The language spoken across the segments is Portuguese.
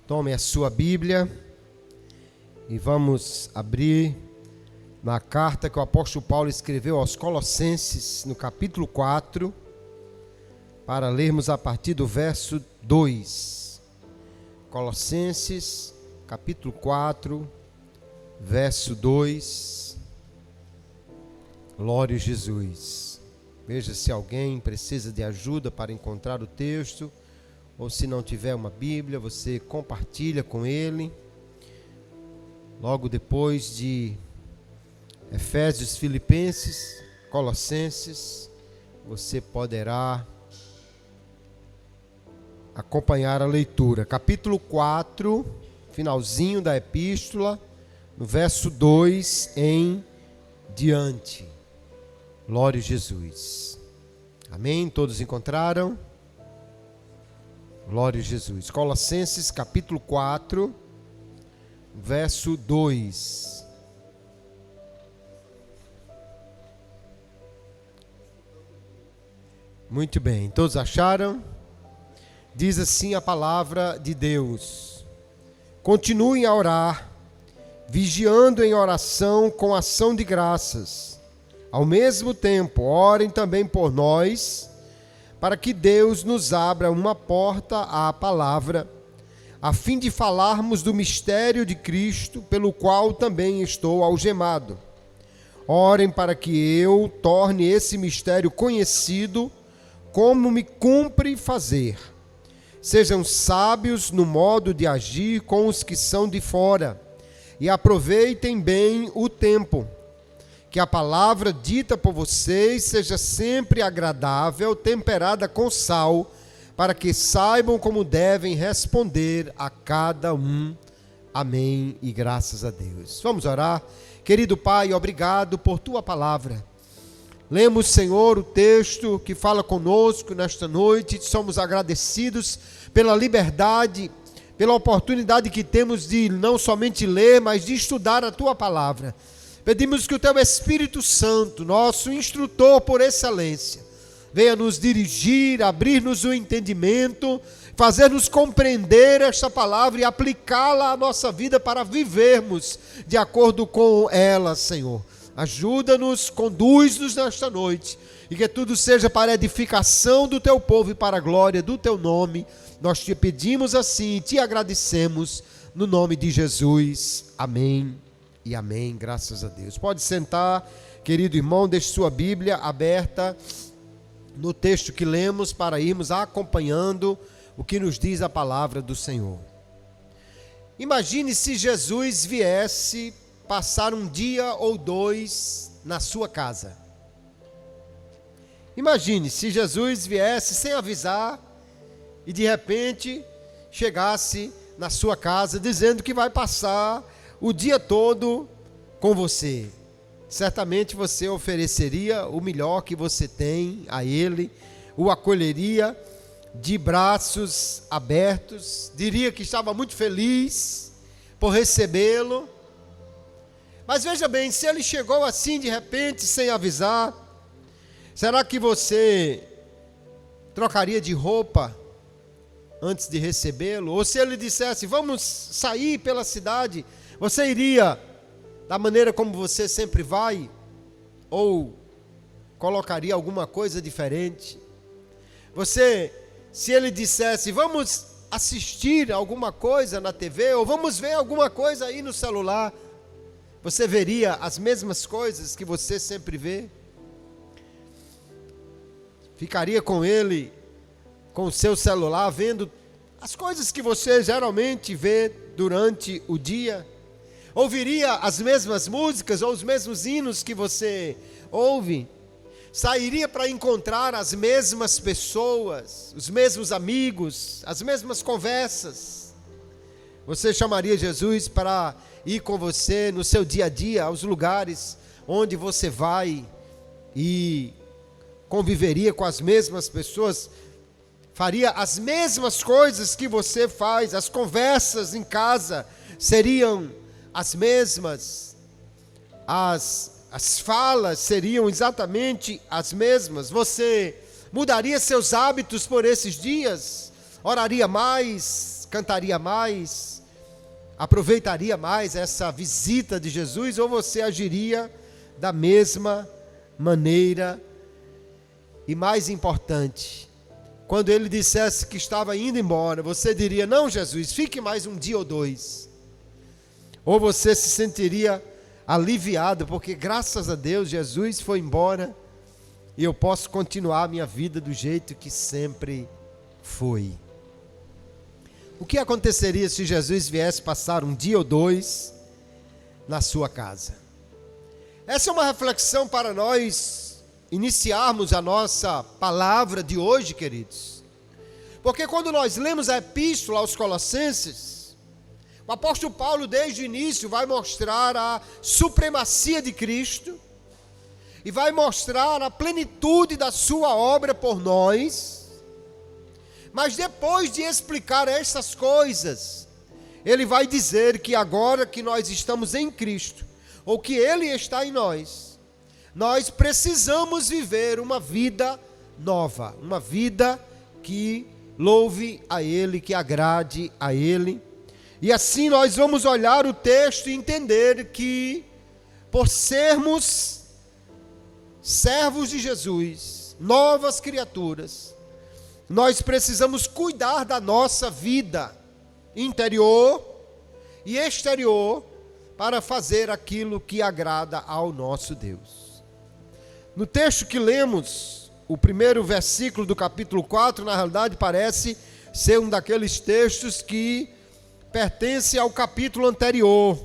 Tome a sua Bíblia e vamos abrir na carta que o apóstolo Paulo escreveu aos Colossenses, no capítulo 4, para lermos a partir do verso 2. Colossenses, capítulo 4, verso 2. Glória a Jesus. Veja se alguém precisa de ajuda para encontrar o texto, ou se não tiver uma Bíblia, você compartilha com ele. Logo depois de Efésios, Filipenses, Colossenses, você poderá acompanhar a leitura. Capítulo 4, finalzinho da epístola, no verso 2 em diante. Glória a Jesus. Amém? Todos encontraram? Glória a Jesus. Colossenses capítulo 4, verso 2. Muito bem, todos acharam? Diz assim a palavra de Deus: continuem a orar, vigiando em oração com ação de graças. Ao mesmo tempo, orem também por nós, para que Deus nos abra uma porta à palavra, a fim de falarmos do mistério de Cristo, pelo qual também estou algemado. Orem para que eu torne esse mistério conhecido, como me cumpre fazer. Sejam sábios no modo de agir com os que são de fora, e aproveitem bem o tempo. Que a palavra dita por vocês seja sempre agradável, temperada com sal, para que saibam como devem responder a cada um. Amém e graças a Deus. Vamos orar. Querido Pai, obrigado por Tua palavra. Lemos, Senhor, o texto que fala conosco nesta noite. Somos agradecidos pela liberdade, pela oportunidade que temos de não somente ler, mas de estudar a Tua palavra. Pedimos que o Teu Espírito Santo, nosso instrutor por excelência, venha nos dirigir, abrir-nos o entendimento, fazer-nos compreender esta palavra e aplicá-la à nossa vida para vivermos de acordo com ela, Senhor. Ajuda-nos, conduz-nos nesta noite, e que tudo seja para a edificação do Teu povo e para a glória do Teu nome. Nós Te pedimos assim e Te agradecemos, no nome de Jesus. Amém. E amém, graças a Deus. Pode sentar, querido irmão, deixe sua Bíblia aberta no texto que lemos para irmos acompanhando o que nos diz a palavra do Senhor. Imagine se Jesus viesse passar um dia ou dois na sua casa. Imagine se Jesus viesse sem avisar e de repente chegasse na sua casa dizendo que vai passar o dia todo com você. Certamente você ofereceria o melhor que você tem a Ele, o acolheria de braços abertos, diria que estava muito feliz por recebê-lo. Mas veja bem, se Ele chegou assim de repente, sem avisar, será que você trocaria de roupa antes de recebê-lo? Ou se Ele dissesse, vamos sair pela cidade, você iria da maneira como você sempre vai? Ou colocaria alguma coisa diferente? Você, se Ele dissesse, vamos assistir alguma coisa na TV, ou vamos ver alguma coisa aí no celular, você veria as mesmas coisas que você sempre vê? Ficaria com Ele, com o seu celular, vendo as coisas que você geralmente vê durante o dia? Ouviria as mesmas músicas ou os mesmos hinos que você ouve? Sairia para encontrar as mesmas pessoas, os mesmos amigos, as mesmas conversas? Você chamaria Jesus para ir com você no seu dia a dia, aos lugares onde você vai, e conviveria com as mesmas pessoas? Faria as mesmas coisas que você faz? As conversas em casa seriam as mesmas, as falas seriam exatamente as mesmas? Você mudaria seus hábitos por esses dias? Oraria mais? cantaria mais, aproveitaria mais essa visita de Jesus, ou você agiria da mesma maneira? E mais importante, quando ele dissesse que estava indo embora, você diria: não, Jesus, fique mais um dia ou dois? Ou você se sentiria aliviado, porque graças a Deus Jesus foi embora e eu posso continuar a minha vida do jeito que sempre foi? O que aconteceria se Jesus viesse passar um dia ou dois na sua casa? Essa é uma reflexão para nós iniciarmos a nossa palavra de hoje, queridos. Porque quando nós lemos a epístola aos Colossenses, o apóstolo Paulo desde o início vai mostrar a supremacia de Cristo e vai mostrar a plenitude da sua obra por nós. Mas depois de explicar essas coisas, ele vai dizer que agora que nós estamos em Cristo, ou que Ele está em nós precisamos viver uma vida nova, uma vida que louve a Ele, que agrade a Ele. E assim nós vamos olhar o texto e entender que, por sermos servos de Jesus, novas criaturas, nós precisamos cuidar da nossa vida interior e exterior para fazer aquilo que agrada ao nosso Deus. No texto que lemos, o primeiro versículo do capítulo 4, na realidade parece ser um daqueles textos que pertence ao capítulo anterior.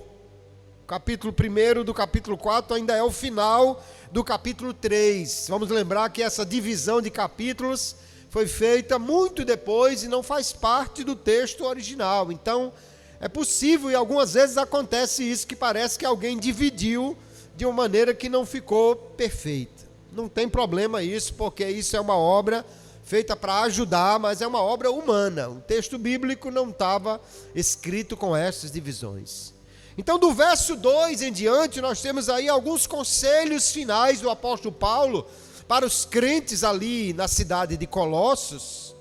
O capítulo 1 do capítulo 4 ainda é o final do capítulo 3. Vamos lembrar que essa divisão de capítulos foi feita muito depois e não faz parte do texto original. Então, é possível e algumas vezes acontece isso, que parece que alguém dividiu de uma maneira que não ficou perfeita. Não tem problema isso, porque isso é uma obra feita para ajudar, mas é uma obra humana. O texto bíblico não estava escrito com essas divisões. Então, do verso 2 em diante, nós temos aí alguns conselhos finais do apóstolo Paulo para os crentes ali na cidade de Colossos,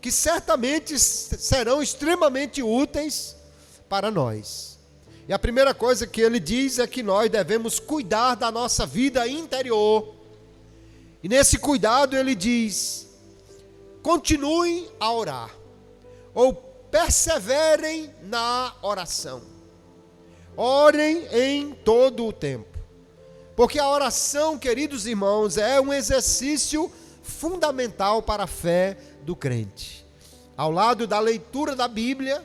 que certamente serão extremamente úteis para nós. E a primeira coisa que ele diz é que nós devemos cuidar da nossa vida interior. E nesse cuidado ele diz: continuem a orar, ou perseverem na oração. Orem em todo o tempo. Porque a oração, queridos irmãos, é um exercício fundamental para a fé do crente. Ao lado da leitura da Bíblia,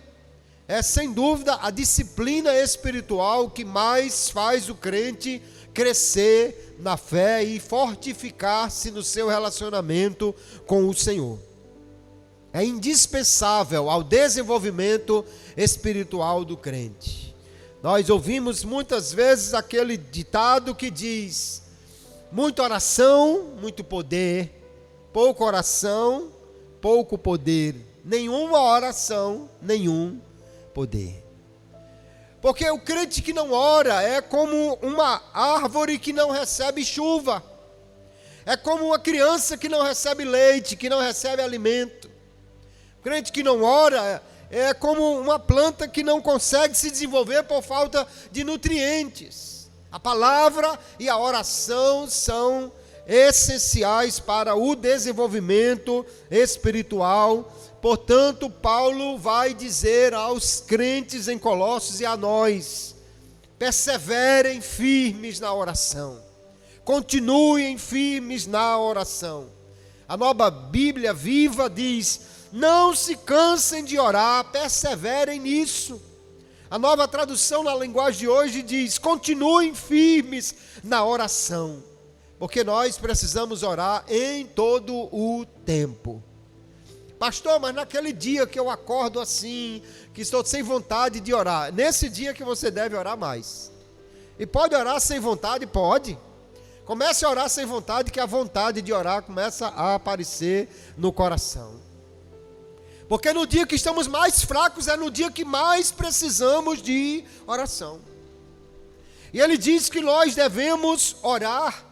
é sem dúvida a disciplina espiritual que mais faz o crente crescer na fé e fortificar-se no seu relacionamento com o Senhor. É indispensável ao desenvolvimento espiritual do crente. Nós ouvimos muitas vezes aquele ditado que diz: muita oração, muito poder, pouca oração, pouco poder, nenhuma oração, nenhum poder. Porque o crente que não ora é como uma árvore que não recebe chuva, é como uma criança que não recebe leite, que não recebe alimento. O crente que não ora é como uma planta que não consegue se desenvolver por falta de nutrientes. A palavra e a oração são essenciais para o desenvolvimento espiritual. Portanto, Paulo vai dizer aos crentes em Colossos e a nós: perseverem firmes na oração, continuem firmes na oração. A Nova Bíblia Viva diz: não se cansem de orar, perseverem nisso. A Nova Tradução na linguagem de hoje diz: continuem firmes na oração, porque nós precisamos orar em todo o tempo. Pastor, mas naquele dia que eu acordo assim, que estou sem vontade de orar, nesse dia que você deve orar mais. E pode orar sem vontade? Pode. Comece a orar sem vontade, que a vontade de orar começa a aparecer no coração. Porque no dia que estamos mais fracos é no dia que mais precisamos de oração. E ele diz que nós devemos orar,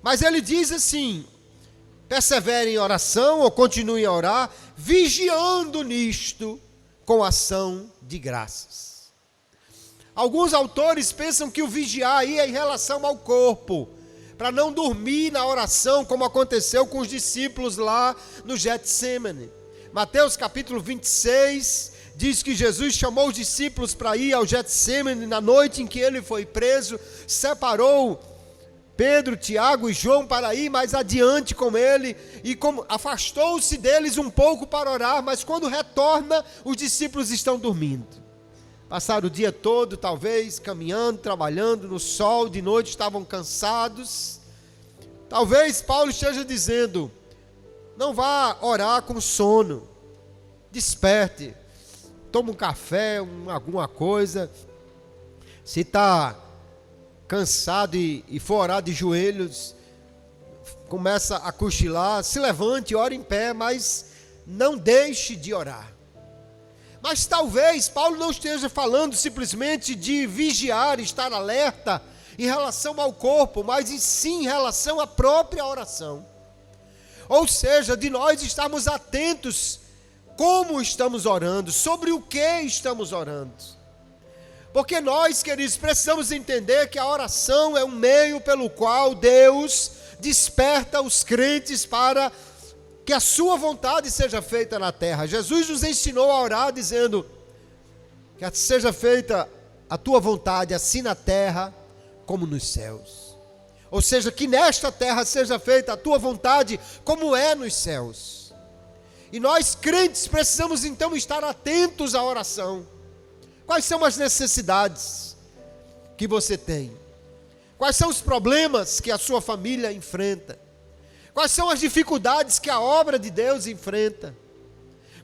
mas ele diz assim: perseverem em oração, ou continuem a orar, vigiando nisto com ação de graças. Alguns autores pensam que o vigiar aí é em relação ao corpo, para não dormir na oração, como aconteceu com os discípulos lá no Getsemane. Mateus capítulo 26 diz que Jesus chamou os discípulos para ir ao Getsemane na noite em que ele foi preso, separou Pedro, Tiago e João para ir mais adiante com ele, e afastou-se deles um pouco para orar, mas quando retorna, os discípulos estão dormindo. Passaram o dia todo, talvez, caminhando, trabalhando no sol, de noite estavam cansados. Talvez Paulo esteja dizendo: não vá orar com sono, desperte, toma um café, alguma coisa. Se está cansado e for orar de joelhos, começa a cochilar, se levante, ore em pé, mas não deixe de orar. Mas talvez Paulo não esteja falando simplesmente de vigiar, estar alerta em relação ao corpo, mas sim em relação à própria oração. Ou seja, de nós estarmos atentos como estamos orando, sobre o que estamos orando. Porque nós, queridos, precisamos entender que a oração é um meio pelo qual Deus desperta os crentes para que a sua vontade seja feita na terra. Jesus nos ensinou a orar dizendo que seja feita a tua vontade, assim na terra como nos céus. Ou seja, que nesta terra seja feita a tua vontade como é nos céus. E nós crentes precisamos então estar atentos à oração. Quais são as necessidades que você tem? Quais são os problemas que a sua família enfrenta? Quais são as dificuldades que a obra de Deus enfrenta?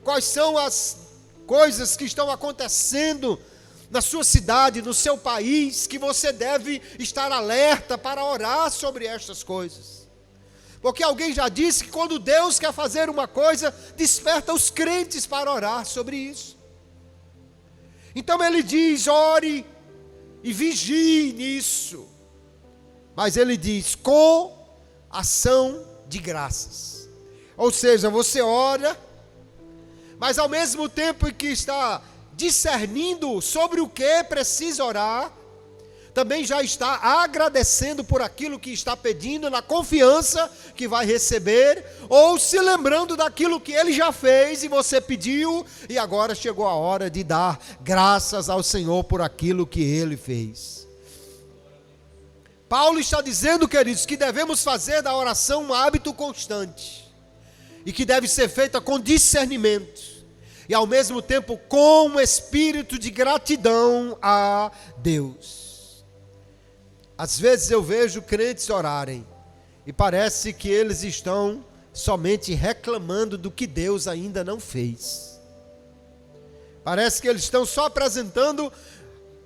Quais são as coisas que estão acontecendo na sua cidade, no seu país, que você deve estar alerta para orar sobre estas coisas? Porque alguém já disse que quando Deus quer fazer uma coisa, desperta os crentes para orar sobre isso. Então ele diz: ore e vigie nisso. Mas ele diz: com ação de graças. Ou seja, você ora, mas ao mesmo tempo que está discernindo sobre o que precisa orar, também já está agradecendo por aquilo que está pedindo, na confiança que vai receber, ou se lembrando daquilo que ele já fez e você pediu, e agora chegou a hora de dar graças ao Senhor por aquilo que ele fez. Paulo está dizendo, queridos, que devemos fazer da oração um hábito constante, e que deve ser feita com discernimento, e ao mesmo tempo com um espírito de gratidão a Deus. Às vezes eu vejo crentes orarem e parece que eles estão somente reclamando do que Deus ainda não fez. Parece que eles estão só apresentando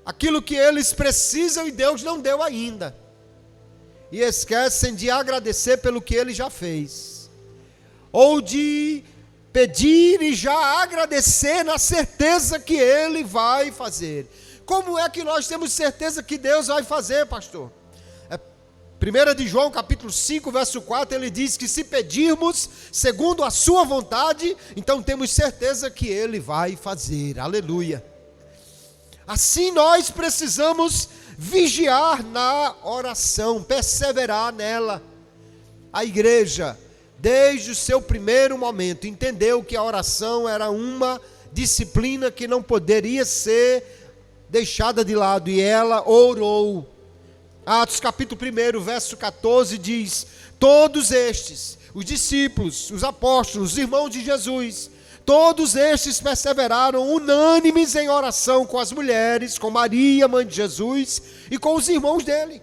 aquilo que eles precisam e Deus não deu ainda. E esquecem de agradecer pelo que Ele já fez. Ou de pedir e já agradecer na certeza que Ele vai fazer. Como é que nós temos certeza que Deus vai fazer, pastor? 1 de João, capítulo 5, verso 4, ele diz que se pedirmos segundo a sua vontade, então temos certeza que Ele vai fazer. Aleluia. Assim nós precisamos vigiar na oração, perseverar nela. A igreja, desde o seu primeiro momento, entendeu que a oração era uma disciplina que não poderia ser deixada de lado, e ela orou. Atos capítulo 1, verso 14 diz: todos estes, os discípulos, os apóstolos, os irmãos de Jesus, todos estes perseveraram unânimes em oração com as mulheres, com Maria, mãe de Jesus, e com os irmãos dele.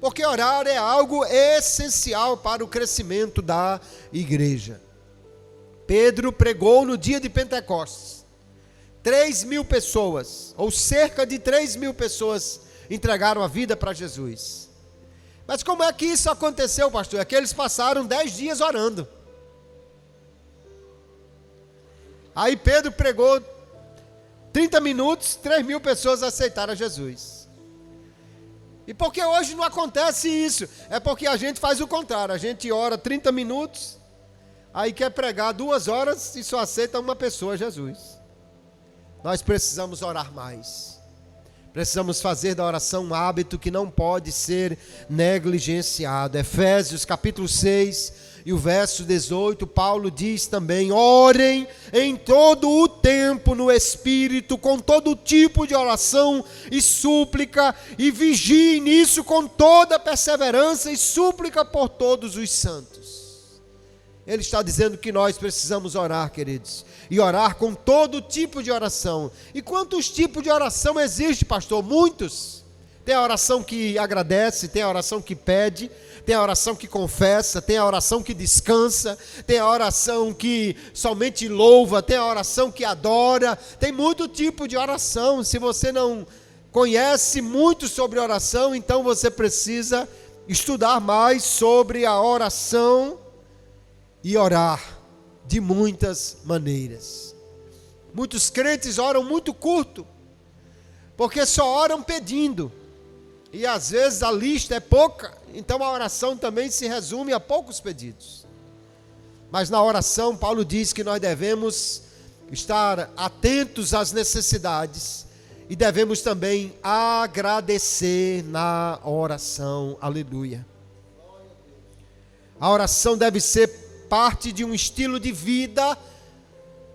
Porque orar é algo essencial para o crescimento da igreja. Pedro pregou no dia de Pentecostes. 3.000 pessoas, ou cerca de 3.000 pessoas, entregaram a vida para Jesus. Mas como é que isso aconteceu, pastor? É que eles passaram 10 dias orando. Aí Pedro pregou 30 minutos, 3.000 pessoas aceitaram a Jesus. E por que hoje não acontece isso? É porque a gente faz o contrário, a gente ora 30 minutos, aí quer pregar 2 horas e só aceita uma pessoa, Jesus. nós precisamos orar mais. Precisamos fazer da oração um hábito que não pode ser negligenciado. Efésios capítulo 6 e o verso 18, Paulo diz também: orem em todo o tempo no Espírito, com todo tipo de oração e súplica, e vigiem nisso com toda perseverança e súplica por todos os santos. Ele está dizendo que nós precisamos orar, queridos, e orar com todo tipo de oração. E quantos tipos de oração existe, pastor? Muitos. Tem a oração que agradece, tem a oração que pede, tem a oração que confessa, tem a oração que descansa, tem a oração que somente louva, tem a oração que adora, tem muito tipo de oração. Se você não conhece muito sobre oração, então você precisa estudar mais sobre a oração e orar de muitas maneiras. Muitos crentes oram muito curto, porque só oram pedindo, e às vezes a lista é pouca, então a oração também se resume a poucos pedidos. Mas na oração, Paulo diz que nós devemos estar atentos às necessidades e devemos também agradecer na oração. Aleluia. A oração deve ser parte de um estilo de vida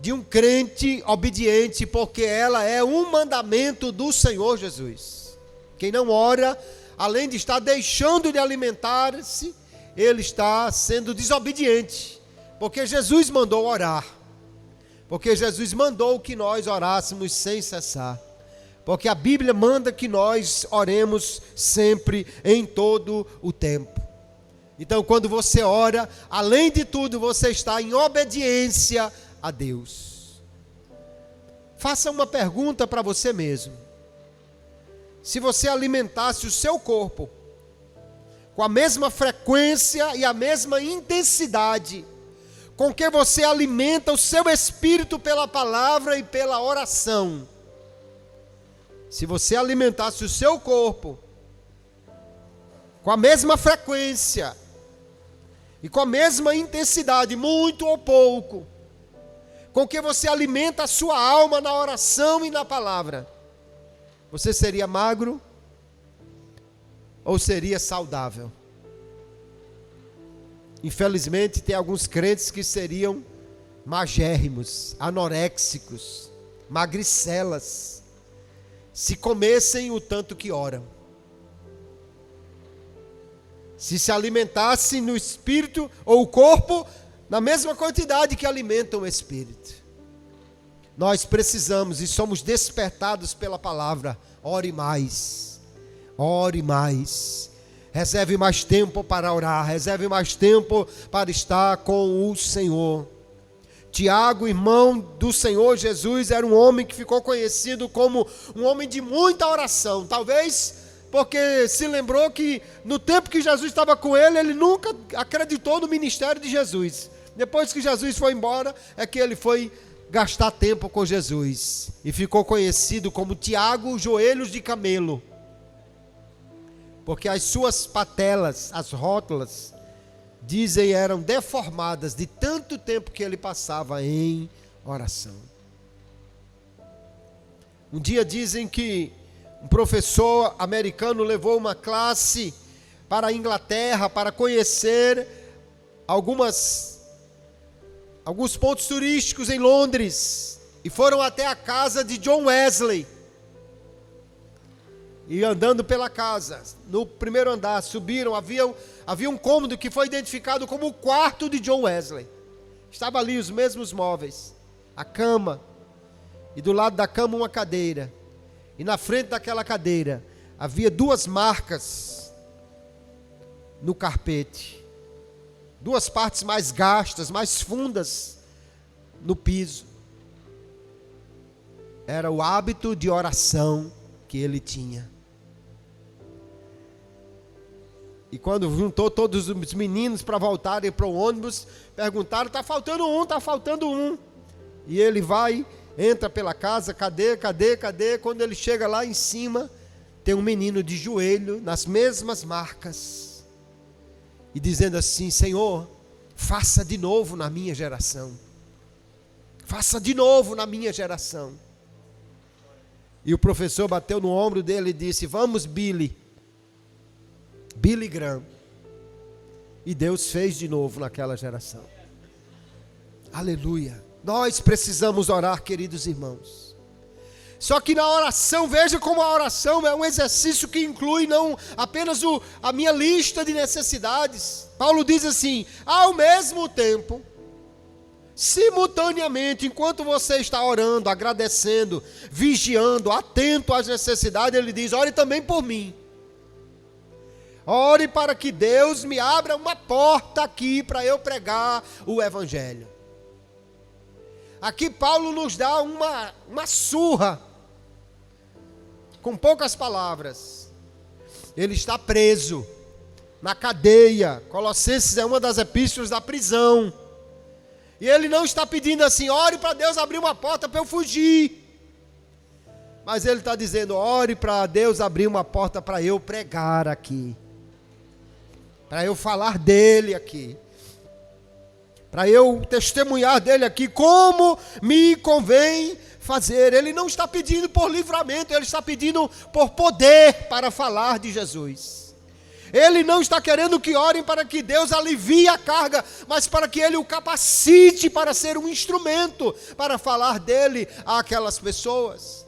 de um crente obediente, porque ela é um mandamento do Senhor Jesus. Quem não ora, além de estar deixando de alimentar-se, ele está sendo desobediente, porque Jesus mandou orar, porque Jesus mandou que nós orássemos sem cessar, porque a Bíblia manda que nós oremos sempre, em todo o tempo. Então, quando você ora, além de tudo, você está em obediência a Deus. Faça uma pergunta para você mesmo. Se você alimentasse o seu corpo com a mesma frequência e a mesma intensidade com que você alimenta o seu espírito pela palavra e pela oração, se você alimentasse o seu corpo com a mesma frequência e com a mesma intensidade, muito ou pouco, com que você alimenta a sua alma na oração e na palavra, você seria magro ou seria saudável? Infelizmente, tem alguns crentes que seriam magérrimos, anoréxicos, magricelas, se comessem o tanto que oram. Se alimentassem no espírito ou o corpo na mesma quantidade que alimentam o espírito. Nós precisamos e somos despertados pela palavra. Ore mais, ore mais, reserve mais tempo para orar, reserve mais tempo para estar com o Senhor. Tiago, irmão do Senhor Jesus, era um homem que ficou conhecido como um homem de muita oração, talvez porque se lembrou que no tempo que Jesus estava com ele, ele nunca acreditou no ministério de Jesus. Depois que Jesus foi embora, é que ele foi gastar tempo com Jesus, e ficou conhecido como Tiago, joelhos de camelo, porque as suas patelas, as rótulas, dizem eram deformadas de tanto tempo que ele passava em oração. Um dia dizem que um professor americano levou uma classe para a Inglaterra para conhecer alguns pontos turísticos em Londres, e foram até a casa de John Wesley. E andando pela casa, no primeiro andar, subiram, havia um cômodo que foi identificado como o quarto de John Wesley. Estava ali os mesmos móveis, a cama, e do lado da cama uma cadeira. E na frente daquela cadeira havia 2 marcas no carpete. 2 partes mais gastas, mais fundas no piso. Era o hábito de oração que ele tinha. E quando juntou todos os meninos para voltarem para o ônibus, perguntaram: está faltando um, está faltando um. E ele vai, entra pela casa, cadê? Quando ele chega lá em cima, tem um menino de joelho, nas mesmas marcas, e dizendo assim: Senhor, faça de novo na minha geração. Faça de novo na minha geração. E o professor bateu no ombro dele e disse: vamos, Billy Graham. E Deus fez de novo naquela geração. Aleluia. Nós precisamos orar, queridos irmãos. Só que na oração, veja como a oração é um exercício que inclui não apenas a minha lista de necessidades. Paulo diz assim: ao mesmo tempo, simultaneamente, enquanto você está orando, agradecendo, vigiando, atento às necessidades, ele diz: ore também por mim. Ore para que Deus me abra uma porta aqui para eu pregar o Evangelho. Aqui Paulo nos dá uma surra, com poucas palavras. Ele está preso, na cadeia. Colossenses é uma das epístolas da prisão. E ele não está pedindo assim: ore para Deus abrir uma porta para eu fugir. Mas ele está dizendo: ore para Deus abrir uma porta para eu pregar aqui. Para eu falar dele aqui. Para eu testemunhar dele aqui como me convém fazer. Ele não está pedindo por livramento, ele está pedindo por poder para falar de Jesus. Ele não está querendo que orem para que Deus alivie a carga, mas para que ele o capacite para ser um instrumento para falar dele àquelas pessoas.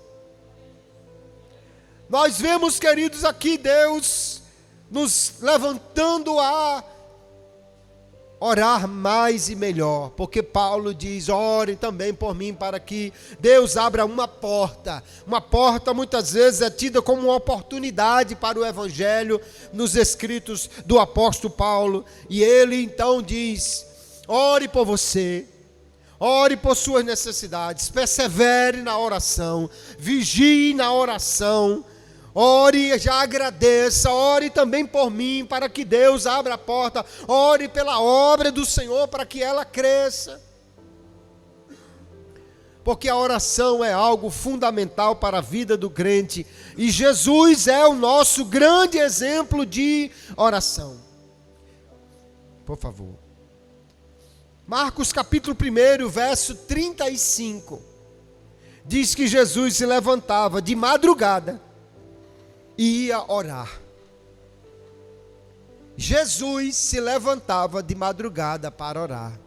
Nós vemos, queridos, aqui Deus nos levantando a orar mais e melhor, porque Paulo diz: ore também por mim para que Deus abra uma porta. Uma porta muitas vezes é tida como uma oportunidade para o Evangelho nos escritos do apóstolo Paulo. E ele então diz: ore por você, ore por suas necessidades, persevere na oração, vigie na oração. Ore, já agradeça, ore também por mim, para que Deus abra a porta. Ore pela obra do Senhor, para que ela cresça. Porque a oração é algo fundamental para a vida do crente. E Jesus é o nosso grande exemplo de oração. Por favor. Marcos capítulo 1, verso 35. Diz que Jesus se levantava de madrugada e ia orar. Jesus se levantava de madrugada para orar.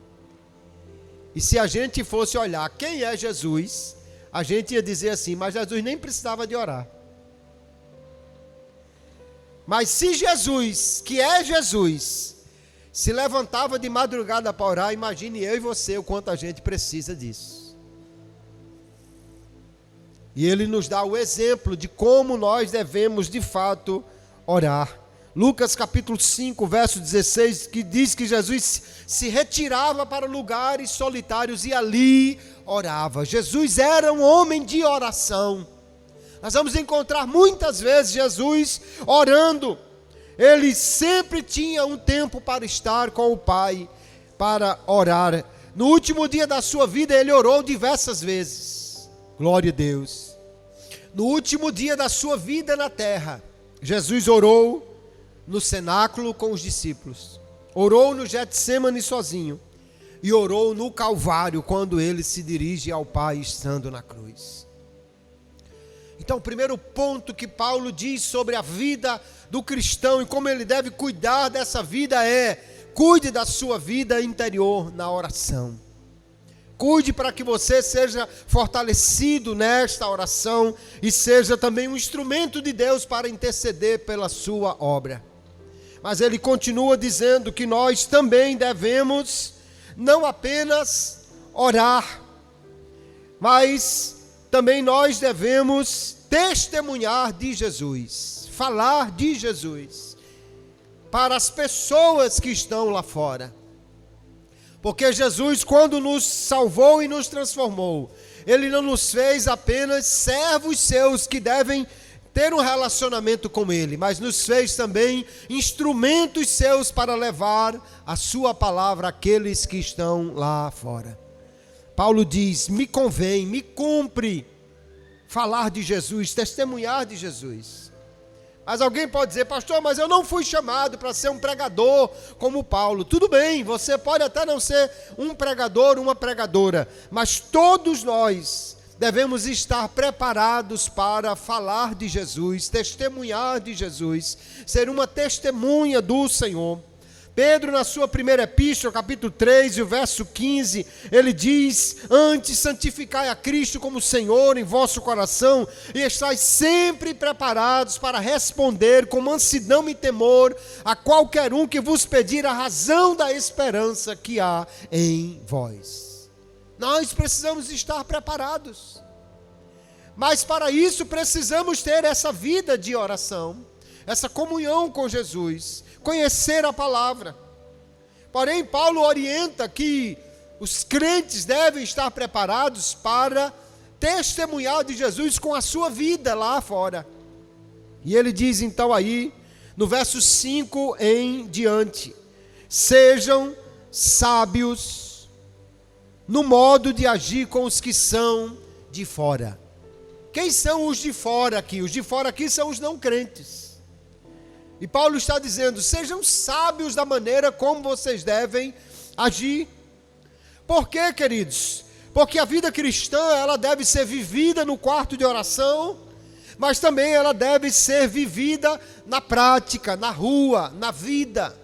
E se a gente fosse olhar quem é Jesus, a gente ia dizer assim: mas Jesus nem precisava de orar. Mas se Jesus, que é Jesus, se levantava de madrugada para orar, imagine eu e você o quanto a gente precisa disso. E ele nos dá o exemplo de como nós devemos de fato orar. Lucas capítulo 5, verso 16, que diz que Jesus se retirava para lugares solitários e ali orava. Jesus era um homem de oração. Nós vamos encontrar muitas vezes Jesus orando. Ele sempre tinha um tempo para estar com o Pai, para orar. No último dia da sua vida ele orou diversas vezes. Glória a Deus. No último dia da sua vida na terra, Jesus orou no cenáculo com os discípulos. Orou no Getsêmani sozinho. E orou no Calvário quando ele se dirige ao Pai estando na cruz. Então, o primeiro ponto que Paulo diz sobre a vida do cristão e como ele deve cuidar dessa vida é: cuide da sua vida interior na oração. Cuide para que você seja fortalecido nesta oração e seja também um instrumento de Deus para interceder pela sua obra. Mas ele continua dizendo que nós também devemos não apenas orar, mas também nós devemos testemunhar de Jesus, falar de Jesus para as pessoas que estão lá fora. Porque Jesus, quando nos salvou e nos transformou, Ele não nos fez apenas servos seus que devem ter um relacionamento com Ele, mas nos fez também instrumentos seus para levar a sua palavra àqueles que estão lá fora. Paulo diz: me convém, me cumpre falar de Jesus, testemunhar de Jesus. Mas alguém pode dizer: pastor, mas eu não fui chamado para ser um pregador como Paulo. Tudo bem, você pode até não ser um pregador, uma pregadora, mas todos nós devemos estar preparados para falar de Jesus, testemunhar de Jesus, ser uma testemunha do Senhor. Pedro, na sua primeira epístola, capítulo 3, e o verso 15, ele diz: antes santificai a Cristo como Senhor em vosso coração, e estais sempre preparados para responder com mansidão e temor a qualquer um que vos pedir a razão da esperança que há em vós. Nós precisamos estar preparados, mas para isso precisamos ter essa vida de oração, essa comunhão com Jesus, conhecer a palavra. Porém, Paulo orienta que os crentes devem estar preparados para testemunhar de Jesus com a sua vida lá fora. E ele diz então aí, no verso 5 em diante: sejam sábios no modo de agir com os que são de fora. Quem são os de fora aqui? Os de fora aqui são os não crentes. E Paulo está dizendo: sejam sábios da maneira como vocês devem agir. Por quê, queridos? Porque a vida cristã, ela deve ser vivida no quarto de oração, mas também ela deve ser vivida na prática, na rua, na vida.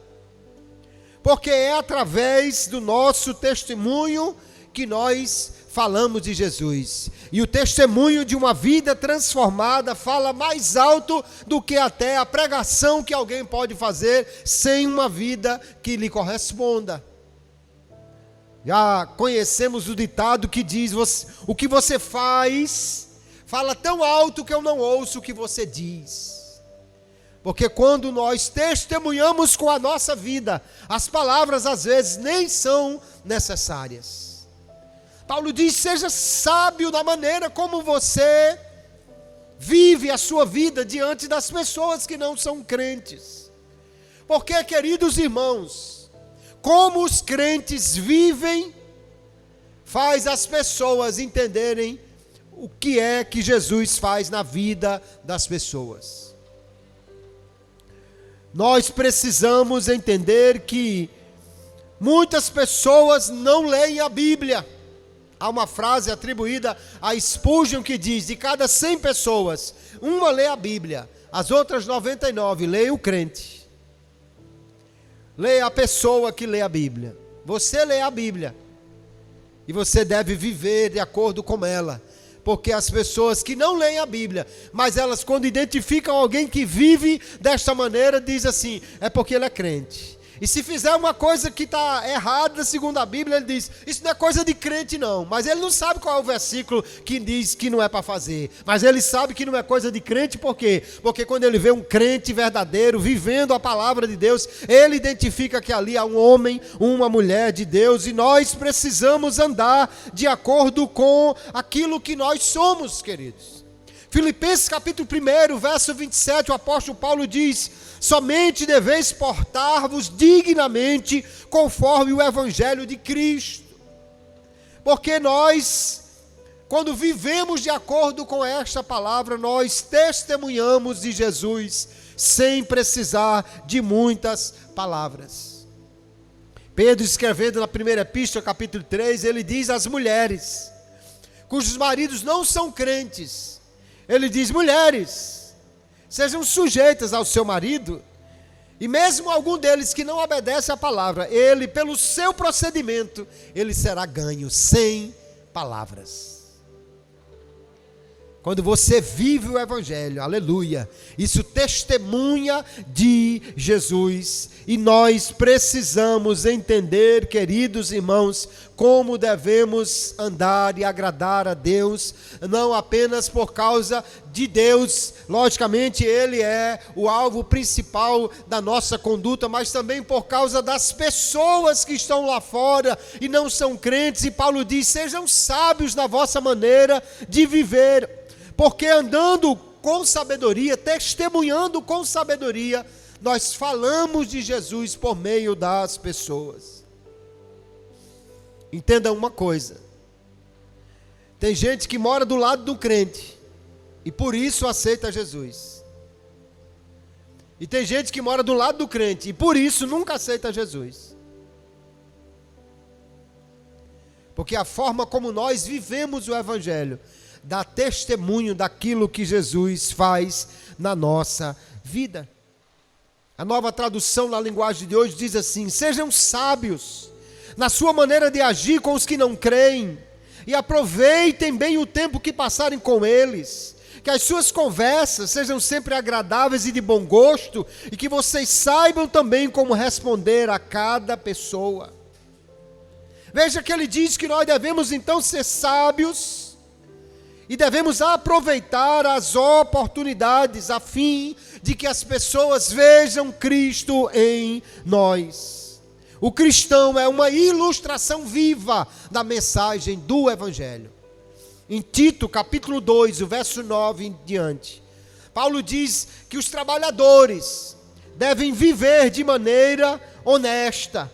Porque é através do nosso testemunho que nós falamos de Jesus. E o testemunho de uma vida transformada fala mais alto do que até a pregação que alguém pode fazer sem uma vida que lhe corresponda. Já conhecemos o ditado que diz: o que você faz fala tão alto que eu não ouço o que você diz. Porque quando nós testemunhamos com a nossa vida, as palavras às vezes nem são necessárias. Paulo diz: seja sábio na maneira como você vive a sua vida diante das pessoas que não são crentes. Porque, queridos irmãos, como os crentes vivem, faz as pessoas entenderem o que é que Jesus faz na vida das pessoas. Nós precisamos entender que muitas pessoas não leem a Bíblia. Há uma frase atribuída a Spurgeon que diz: de cada 100 pessoas, uma lê a Bíblia, as outras 99 leem o crente. Leia a pessoa que lê a Bíblia. Você lê a Bíblia e você deve viver de acordo com ela. Porque as pessoas que não leem a Bíblia, mas elas, quando identificam alguém que vive desta maneira, diz assim: é porque ele é crente. E se fizer uma coisa que está errada segundo a Bíblia, ele diz: isso não é coisa de crente não. Mas ele não sabe qual é o versículo que diz que não é para fazer. Mas ele sabe que não é coisa de crente, por quê? Porque quando ele vê um crente verdadeiro, vivendo a palavra de Deus, ele identifica que ali há um homem, uma mulher de Deus. E nós precisamos andar de acordo com aquilo que nós somos, queridos. Filipenses capítulo 1, verso 27, o apóstolo Paulo diz: somente deveis portar-vos dignamente conforme o evangelho de Cristo. Porque nós, quando vivemos de acordo com esta palavra, nós testemunhamos de Jesus sem precisar de muitas palavras. Pedro, escrevendo na primeira epístola, capítulo 3, ele diz às mulheres cujos maridos não são crentes, ele diz: mulheres, sejam sujeitas ao seu marido, e mesmo algum deles que não obedece à palavra, ele, pelo seu procedimento, ele será ganho sem palavras. Quando você vive o evangelho, aleluia, isso testemunha de Jesus. E nós precisamos entender, queridos irmãos, como devemos andar e agradar a Deus, não apenas por causa de Deus, logicamente Ele é o alvo principal da nossa conduta, mas também por causa das pessoas que estão lá fora e não são crentes. E Paulo diz: sejam sábios na vossa maneira de viver, porque andando com sabedoria, testemunhando com sabedoria, nós falamos de Jesus por meio das pessoas. Entenda uma coisa: tem gente que mora do lado do crente e por isso aceita Jesus. E tem gente que mora do lado do crente e por isso nunca aceita Jesus. Porque a forma como nós vivemos o evangelho, dar testemunho daquilo que Jesus faz na nossa vida. A Nova Tradução na linguagem de hoje diz assim: sejam sábios na sua maneira de agir com os que não creem, e aproveitem bem o tempo que passarem com eles, que as suas conversas sejam sempre agradáveis e de bom gosto, e que vocês saibam também como responder a cada pessoa. Veja que ele diz que nós devemos então ser sábios, e devemos aproveitar as oportunidades a fim de que as pessoas vejam Cristo em nós. O cristão é uma ilustração viva da mensagem do Evangelho. Em Tito, capítulo 2, o verso 9 em diante, Paulo diz que os trabalhadores devem viver de maneira honesta,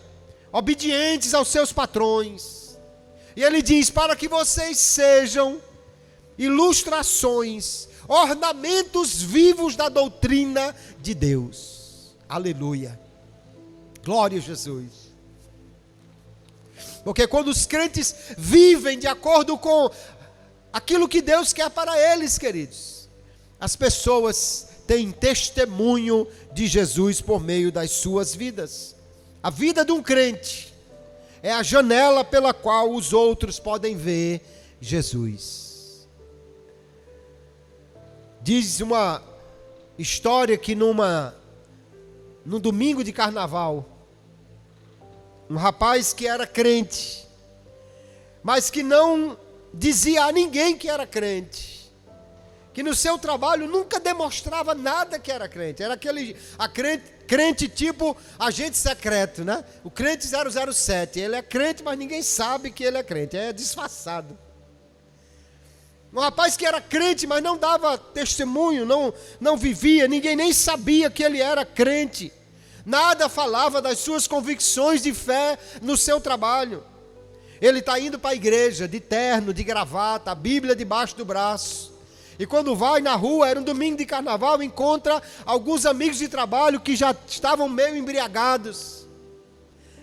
obedientes aos seus patrões. E ele diz: para que vocês sejam ilustrações, ornamentos vivos da doutrina de Deus. Aleluia. Glória a Jesus. Porque quando os crentes vivem de acordo com aquilo que Deus quer para eles, queridos, as pessoas têm testemunho de Jesus por meio das suas vidas. A vida de um crente é a janela pela qual os outros podem ver Jesus. Diz uma história que num domingo de carnaval, um rapaz que era crente, mas que não dizia a ninguém que era crente, que no seu trabalho nunca demonstrava nada que era crente, era crente tipo agente secreto, né? O crente 007, ele é crente, mas ninguém sabe que ele é crente, é disfarçado. Um rapaz que era crente, mas não dava testemunho, não vivia, ninguém nem sabia que ele era crente. Nada falava das suas convicções de fé no seu trabalho. Ele está indo para a igreja, de terno, de gravata, a Bíblia debaixo do braço. E quando vai na rua, era um domingo de carnaval, encontra alguns amigos de trabalho que já estavam meio embriagados.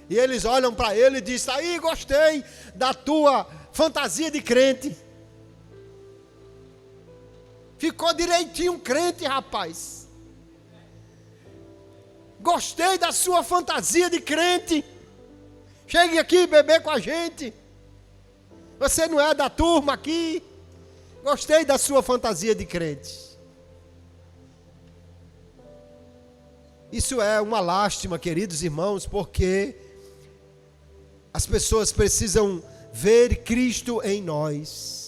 E eles olham para ele e dizem: aí, gostei da tua fantasia de crente. Ficou direitinho crente, rapaz. Gostei da sua fantasia de crente. Chegue aqui beber com a gente. Você não é da turma aqui. Gostei da sua fantasia de crente. Isso é uma lástima, queridos irmãos, porque as pessoas precisam ver Cristo em nós.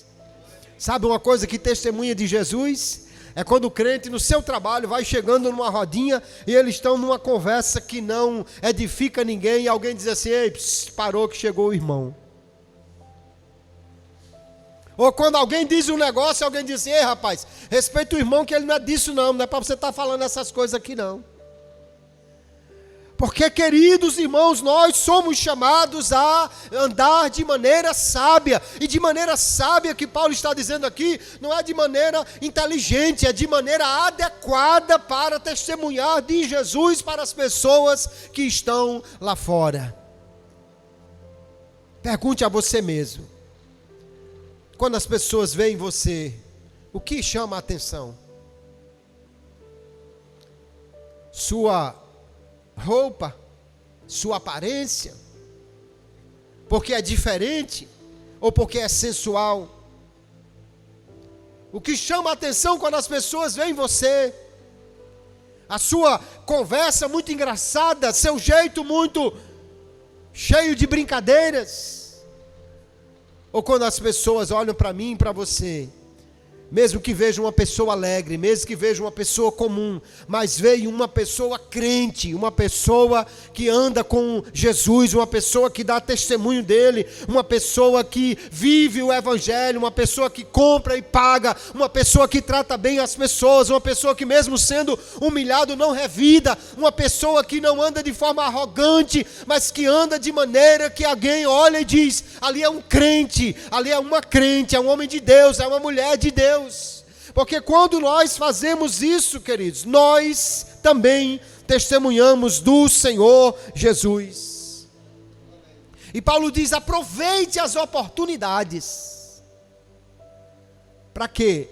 Sabe uma coisa que testemunha de Jesus? É quando o crente no seu trabalho vai chegando numa rodinha e eles estão numa conversa que não edifica ninguém e alguém diz assim: ei, parou que chegou o irmão. Ou quando alguém diz um negócio, alguém diz assim: ei, rapaz, respeita o irmão que ele não é disso não é para você estar falando essas coisas aqui não. Porque, queridos irmãos, nós somos chamados a andar de maneira sábia. E de maneira sábia que Paulo está dizendo aqui, não é de maneira inteligente, é de maneira adequada para testemunhar de Jesus para as pessoas que estão lá fora. Pergunte a você mesmo. Quando as pessoas veem você, o que chama a atenção? Sua roupa, sua aparência, porque é diferente ou porque é sensual? O que chama a atenção quando as pessoas veem você? A sua conversa muito engraçada, seu jeito muito cheio de brincadeiras? Ou quando as pessoas olham para mim e para você, mesmo que vejam uma pessoa alegre, mesmo que vejam uma pessoa comum, mas veem uma pessoa crente, uma pessoa que anda com Jesus, uma pessoa que dá testemunho dele, uma pessoa que vive o Evangelho, uma pessoa que compra e paga, uma pessoa que trata bem as pessoas, uma pessoa que mesmo sendo humilhado não revida, uma pessoa que não anda de forma arrogante, mas que anda de maneira que alguém olha e diz: ali é um crente, ali é uma crente, é um homem de Deus, é uma mulher de Deus. Porque quando nós fazemos isso, queridos, nós também testemunhamos do Senhor Jesus. E Paulo diz: aproveite as oportunidades Para quê?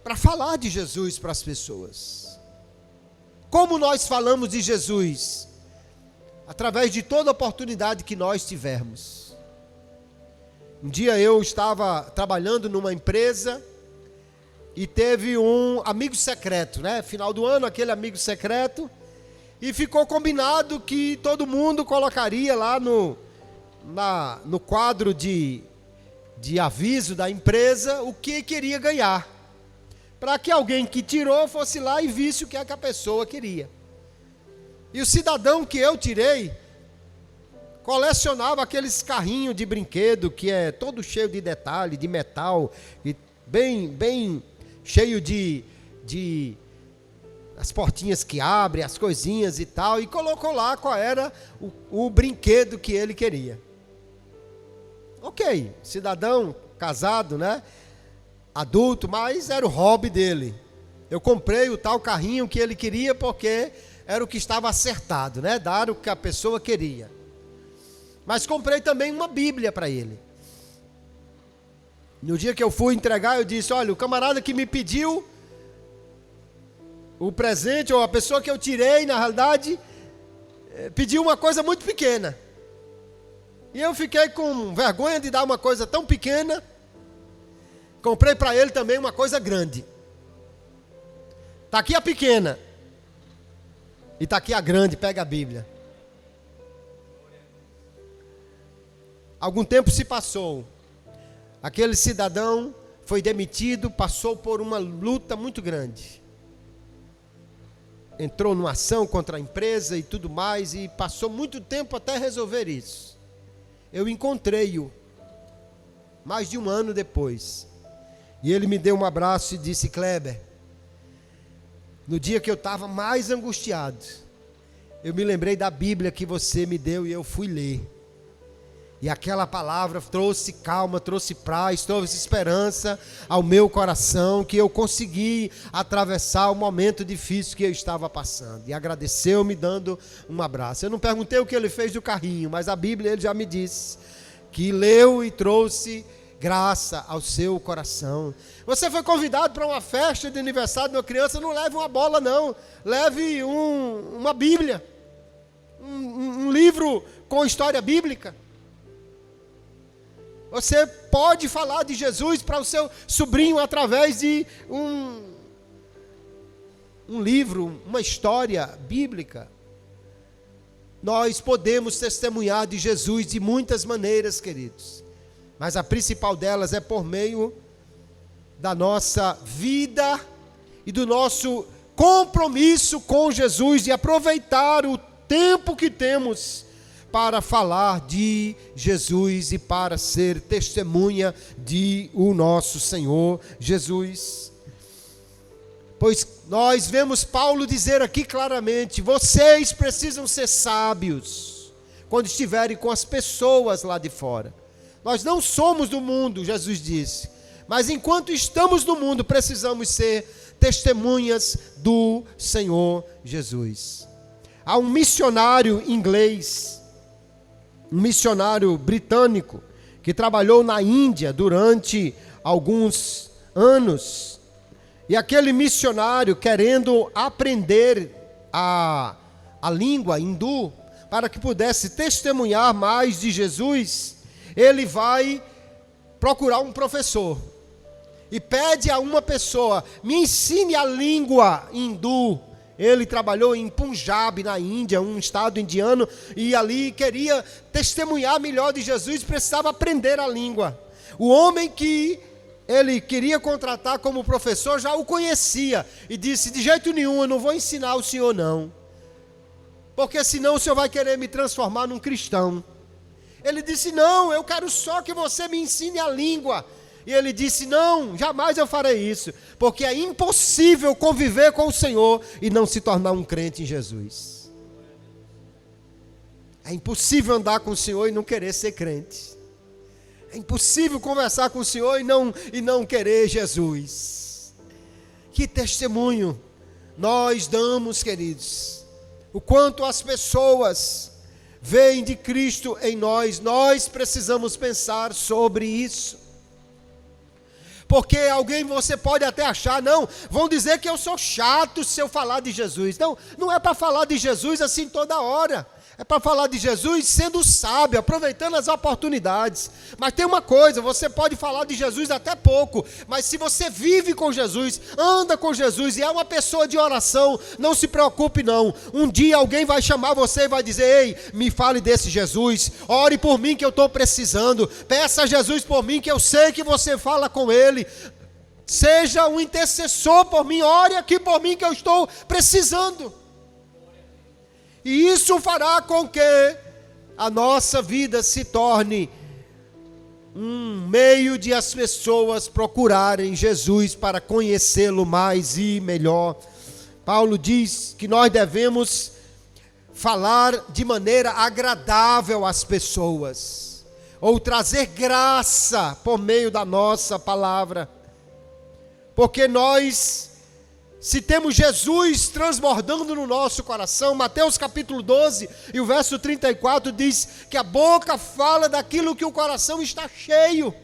Para falar de Jesus para as pessoas. Como nós falamos de Jesus? Através de toda oportunidade que nós tivermos. Um dia eu estava trabalhando numa empresa e teve um amigo secreto, né? Final do ano, aquele amigo secreto, e ficou combinado que todo mundo colocaria lá no quadro de aviso da empresa o que queria ganhar, para que alguém que tirou fosse lá e visse o que a pessoa queria. E o cidadão que eu tirei colecionava aqueles carrinhos de brinquedo que é todo cheio de detalhe, de metal, e bem cheio de as portinhas que abrem, as coisinhas e tal, e colocou lá qual era o brinquedo que ele queria. Ok, cidadão, casado, né? Adulto, mas era o hobby dele. Eu comprei o tal carrinho que ele queria porque era o que estava acertado, né? Dar o que a pessoa queria. Mas comprei também uma Bíblia para ele. No dia que eu fui entregar, eu disse, olha, o camarada que me pediu o presente, ou a pessoa que eu tirei, na realidade, pediu uma coisa muito pequena. E eu fiquei com vergonha de dar uma coisa tão pequena. Comprei para ele também uma coisa grande. Está aqui a pequena. E está aqui a grande, pega a Bíblia. Algum tempo se passou. Aquele cidadão foi demitido, passou por uma luta muito grande. Entrou numa ação contra a empresa e tudo mais, e passou muito tempo até resolver isso. Eu encontrei-o, mais de um ano depois. E ele me deu um abraço e disse, Kleber, no dia que eu estava mais angustiado, eu me lembrei da Bíblia que você me deu e eu fui ler. E aquela palavra trouxe calma, trouxe paz, trouxe esperança ao meu coração, que eu consegui atravessar o momento difícil que eu estava passando. E agradeceu me dando um abraço. Eu não perguntei o que ele fez do carrinho, mas a Bíblia ele já me disse que leu e trouxe graça ao seu coração. Você foi convidado para uma festa de aniversário de uma criança, não leve uma bola não, leve uma Bíblia, um livro com história bíblica. Você pode falar de Jesus para o seu sobrinho através de um livro, uma história bíblica. Nós podemos testemunhar de Jesus de muitas maneiras, queridos. Mas a principal delas é por meio da nossa vida e do nosso compromisso com Jesus, de aproveitar o tempo que temos para falar de Jesus e para ser testemunha de o nosso Senhor Jesus. Pois nós vemos Paulo dizer aqui claramente, vocês precisam ser sábios quando estiverem com as pessoas lá de fora. Nós não somos do mundo, Jesus disse, mas enquanto estamos no mundo, precisamos ser testemunhas do Senhor Jesus. Há um missionário inglês, um missionário britânico, que trabalhou na Índia durante alguns anos, e aquele missionário, querendo aprender a língua hindu, para que pudesse testemunhar mais de Jesus, ele vai procurar um professor, e pede a uma pessoa, me ensine a língua hindu. Ele trabalhou em Punjab, na Índia, um estado indiano, e ali queria testemunhar melhor de Jesus, precisava aprender a língua. O homem que ele queria contratar como professor já o conhecia, e disse, de jeito nenhum, eu não vou ensinar o senhor não, porque senão o senhor vai querer me transformar num cristão. Ele disse, não, eu quero só que você me ensine a língua. E ele disse, não, jamais eu farei isso, porque é impossível conviver com o Senhor e não se tornar um crente em Jesus. É impossível andar com o Senhor e não querer ser crente. É impossível conversar com o Senhor e não querer Jesus. Que testemunho nós damos, queridos, o quanto as pessoas veem de Cristo em nós. Nós precisamos pensar sobre isso. Porque alguém, você pode até achar, não, vão dizer que eu sou chato se eu falar de Jesus. Não, não é para falar de Jesus assim toda hora. É para falar de Jesus sendo sábio, aproveitando as oportunidades. Mas tem uma coisa, você pode falar de Jesus até pouco, mas se você vive com Jesus, anda com Jesus e é uma pessoa de oração, não se preocupe não. Um dia alguém vai chamar você e vai dizer, ei, me fale desse Jesus, ore por mim que eu estou precisando, peça a Jesus por mim que eu sei que você fala com Ele. Seja um intercessor por mim, ore aqui por mim que eu estou precisando. E isso fará com que a nossa vida se torne um meio de as pessoas procurarem Jesus para conhecê-lo mais e melhor. Paulo diz que nós devemos falar de maneira agradável às pessoas, ou trazer graça por meio da nossa palavra, porque nós, se temos Jesus transbordando no nosso coração, Mateus capítulo 12 e o verso 34 diz que a boca fala daquilo que o coração está cheio.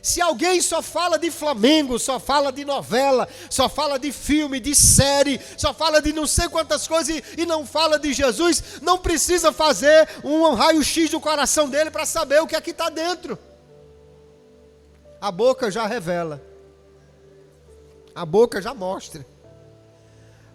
Se alguém só fala de Flamengo, só fala de novela, só fala de filme, de série, só fala de não sei quantas coisas e não fala de Jesus, não precisa fazer um raio-x do coração dele para saber o que é que está dentro. A boca já revela. A boca já mostra.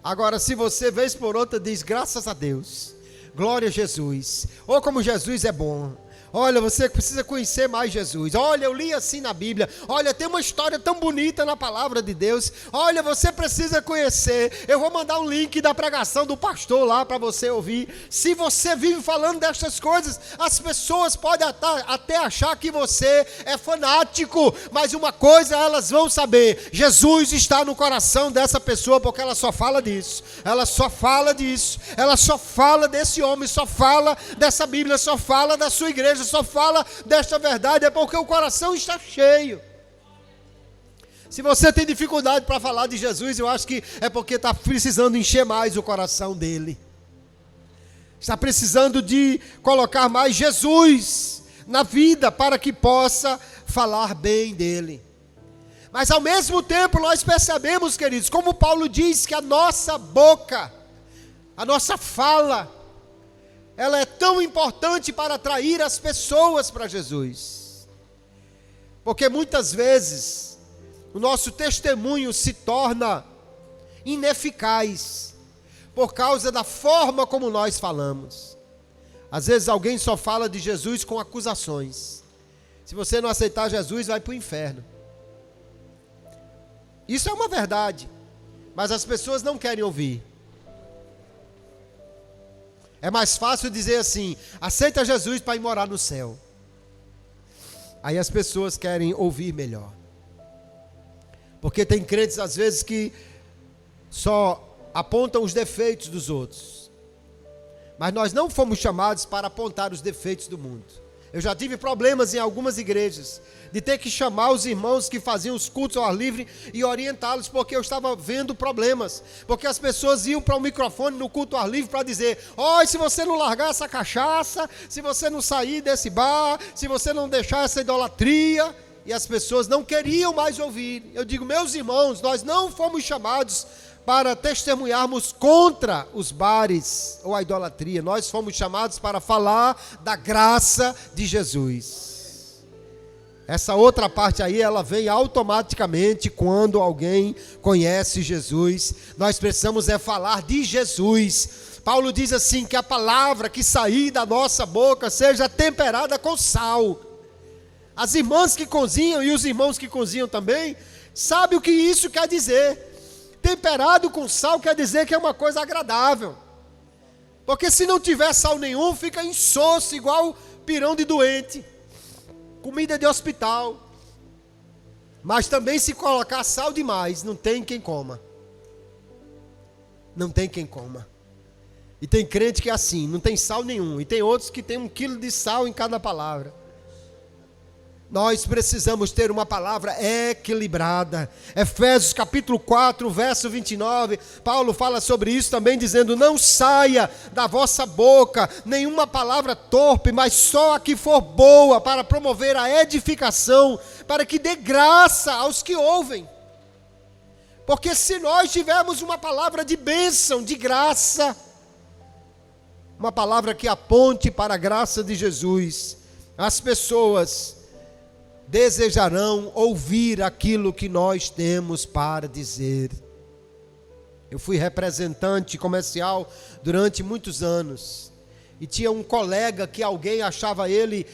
Agora, se você vez por outra diz, graças a Deus, glória a Jesus, ou como Jesus é bom, olha, você precisa conhecer mais Jesus, olha, eu li assim na Bíblia, olha, tem uma história tão bonita na palavra de Deus, olha, você precisa conhecer, eu vou mandar um link da pregação do pastor lá para você ouvir. Se você vive falando destas coisas, as pessoas podem até achar que você é fanático, mas uma coisa elas vão saber, Jesus está no coração dessa pessoa, porque ela só fala disso, ela só fala disso, ela só fala desse homem, só fala dessa Bíblia, só fala da sua igreja, só fala desta verdade, é porque o coração está cheio. Se você tem dificuldade para falar de Jesus, eu acho que é porque está precisando encher mais o coração dele, está precisando de colocar mais Jesus na vida, para que possa falar bem dele. Mas ao mesmo tempo nós percebemos, queridos, como Paulo diz que a nossa boca, a nossa fala, ela é tão importante para atrair as pessoas para Jesus. Porque muitas vezes o nosso testemunho se torna ineficaz por causa da forma como nós falamos. Às vezes alguém só fala de Jesus com acusações. Se você não aceitar Jesus, vai para o inferno. Isso é uma verdade, mas as pessoas não querem ouvir. É mais fácil dizer assim, aceita Jesus para ir morar no céu. Aí as pessoas querem ouvir melhor. Porque tem crentes às vezes que só apontam os defeitos dos outros. Mas nós não fomos chamados para apontar os defeitos do mundo. Eu já tive problemas em algumas igrejas, de ter que chamar os irmãos que faziam os cultos ao ar livre e orientá-los, porque eu estava vendo problemas, porque as pessoas iam para o microfone no culto ao ar livre para dizer, se você não largar essa cachaça, se você não sair desse bar, se você não deixar essa idolatria, e as pessoas não queriam mais ouvir. Eu digo, meus irmãos, nós não fomos chamados para testemunharmos contra os bares ou a idolatria, nós fomos chamados para falar da graça de Jesus. Essa outra parte aí, ela vem automaticamente quando alguém conhece Jesus. Nós precisamos falar de Jesus. Paulo diz assim, que a palavra que sair da nossa boca seja temperada com sal. As irmãs que cozinham e os irmãos que cozinham também, sabem o que isso quer dizer. Temperado com sal quer dizer que é uma coisa agradável. Porque se não tiver sal nenhum, fica insosso, igual pirão de doente. Comida de hospital. Mas também se colocar sal demais, não tem quem coma. Não tem quem coma. E tem crente que é assim, não tem sal nenhum. E tem outros que tem 1 quilo de sal em cada palavra. Nós precisamos ter uma palavra equilibrada. Efésios capítulo 4, verso 29, Paulo fala sobre isso também, dizendo: não saia da vossa boca nenhuma palavra torpe, mas só a que for boa, para promover a edificação, para que dê graça aos que ouvem. Porque se nós tivermos uma palavra de bênção, de graça, uma palavra que aponte para a graça de Jesus, as pessoas desejarão ouvir aquilo que nós temos para dizer. Eu fui representante comercial durante muitos anos, e tinha um colega que alguém achava ele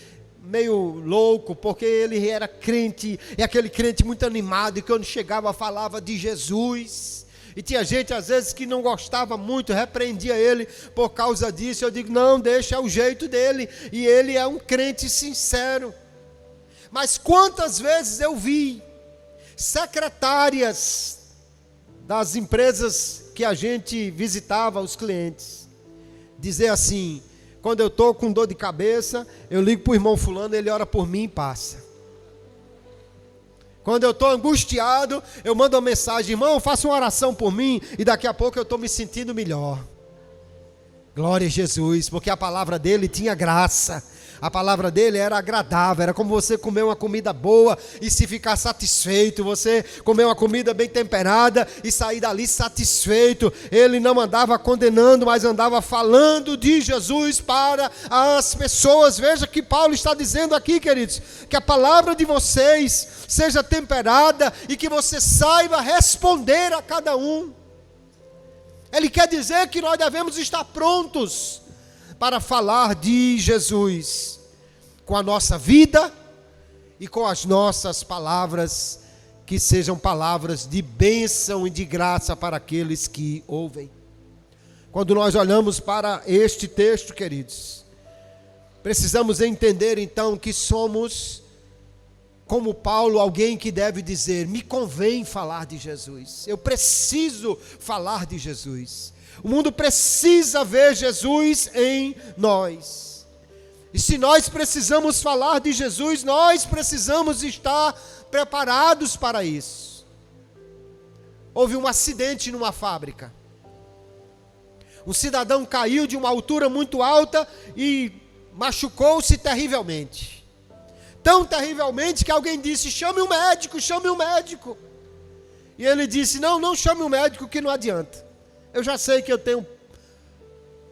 meio louco, porque ele era crente, e aquele crente muito animado, e quando chegava falava de Jesus, e tinha gente às vezes que não gostava muito, repreendia ele por causa disso. Eu digo: não, deixa, é o jeito dele, e ele é um crente sincero. Mas quantas vezes eu vi secretárias das empresas que a gente visitava, os clientes, dizer assim: quando eu estou com dor de cabeça, eu ligo para o irmão fulano, ele ora por mim e passa. Quando eu estou angustiado, eu mando uma mensagem: irmão, faça uma oração por mim, e daqui a pouco eu estou me sentindo melhor. Glória a Jesus, porque a palavra dele tinha graça. A palavra dele era agradável, era como você comer uma comida boa e se ficar satisfeito, você comer uma comida bem temperada e sair dali satisfeito. Ele não andava condenando, mas andava falando de Jesus para as pessoas. Veja que Paulo está dizendo aqui, queridos, que a palavra de vocês seja temperada e que você saiba responder a cada um. Ele quer dizer que nós devemos estar prontos para falar de Jesus, com a nossa vida e com as nossas palavras, que sejam palavras de bênção e de graça para aqueles que ouvem. Quando nós olhamos para este texto, queridos, precisamos entender então que somos, como Paulo, alguém que deve dizer: me convém falar de Jesus, eu preciso falar de Jesus. O mundo precisa ver Jesus em nós. E se nós precisamos falar de Jesus, nós precisamos estar preparados para isso. Houve um acidente numa fábrica. Um cidadão caiu de uma altura muito alta e machucou-se terrivelmente. Tão terrivelmente que alguém disse: chame o médico, chame o médico. E ele disse: não chame o médico, que não adianta. Eu já sei que eu tenho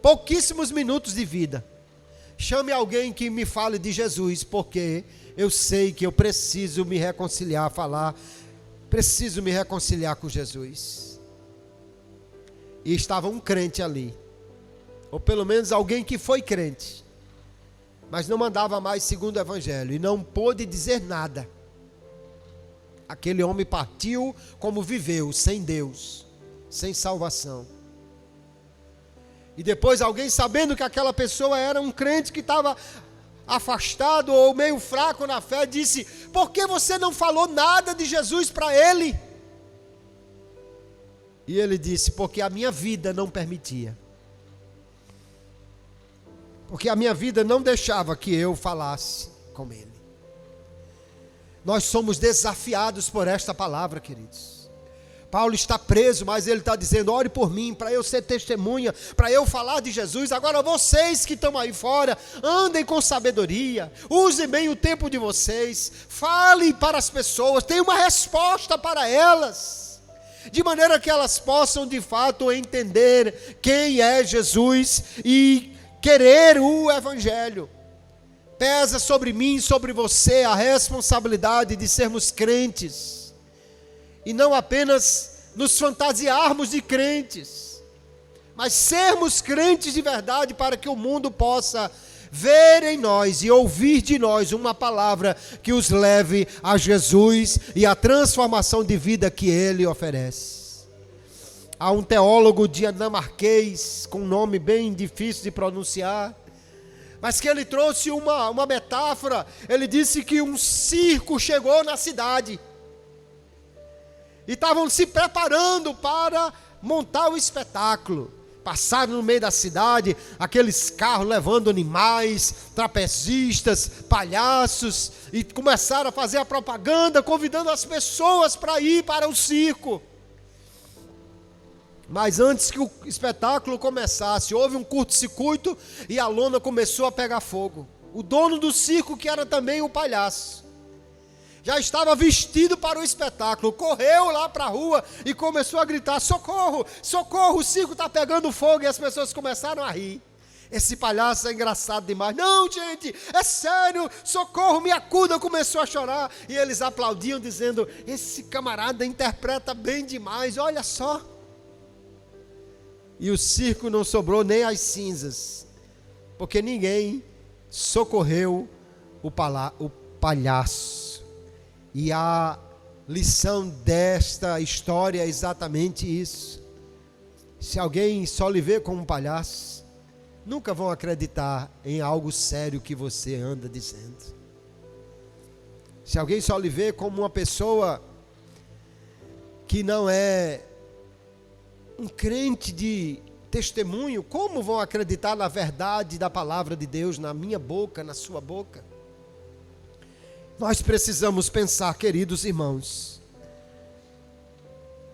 pouquíssimos minutos de vida. Chame alguém que me fale de Jesus, porque eu sei que eu preciso me reconciliar, preciso me reconciliar com Jesus. E estava um crente ali, ou pelo menos alguém que foi crente, mas não andava mais segundo o Evangelho, e não pôde dizer nada. Aquele homem partiu como viveu, sem Deus, sem salvação. E depois alguém, sabendo que aquela pessoa era um crente que estava afastado ou meio fraco na fé, disse: por que você não falou nada de Jesus para ele? E ele disse: porque a minha vida não permitia. Porque a minha vida não deixava que eu falasse com ele. Nós somos desafiados por esta palavra, queridos. Paulo está preso, mas ele está dizendo: ore por mim, para eu ser testemunha, para eu falar de Jesus. Agora vocês que estão aí fora, andem com sabedoria, usem bem o tempo de vocês, falem para as pessoas, tenham uma resposta para elas, de maneira que elas possam de fato entender quem é Jesus e querer o Evangelho. Pesa sobre mim e sobre você a responsabilidade de sermos crentes, e não apenas nos fantasiarmos de crentes, mas sermos crentes de verdade, para que o mundo possa ver em nós e ouvir de nós uma palavra que os leve a Jesus e a transformação de vida que Ele oferece. Há um teólogo dinamarquês, com um nome bem difícil de pronunciar, mas que ele trouxe uma metáfora. Ele disse que um circo chegou na cidade, e estavam se preparando para montar o espetáculo. passaram no meio da cidade, aqueles carros levando animais, trapezistas, palhaços, e começaram a fazer a propaganda, convidando as pessoas para ir para o circo. Mas antes que o espetáculo começasse, houve um curto-circuito e a lona começou a pegar fogo. O dono do circo, que era também o palhaço, já estava vestido para o espetáculo, correu lá para a rua e começou a gritar: socorro, socorro, o circo está pegando fogo. E as pessoas começaram a rir. Esse palhaço é engraçado demais. Não, gente, é sério, socorro, me acuda. Começou a chorar e eles aplaudiam, dizendo: esse camarada interpreta bem demais, olha só. E o circo não sobrou nem as cinzas, porque ninguém socorreu o palhaço. E a lição desta história é exatamente isso. Se alguém só lhe vê como um palhaço, nunca vão acreditar em algo sério que você anda dizendo. Se alguém só lhe vê como uma pessoa que não é um crente de testemunho, como vão acreditar na verdade da palavra de Deus na minha boca, na sua boca? Nós precisamos pensar, queridos irmãos,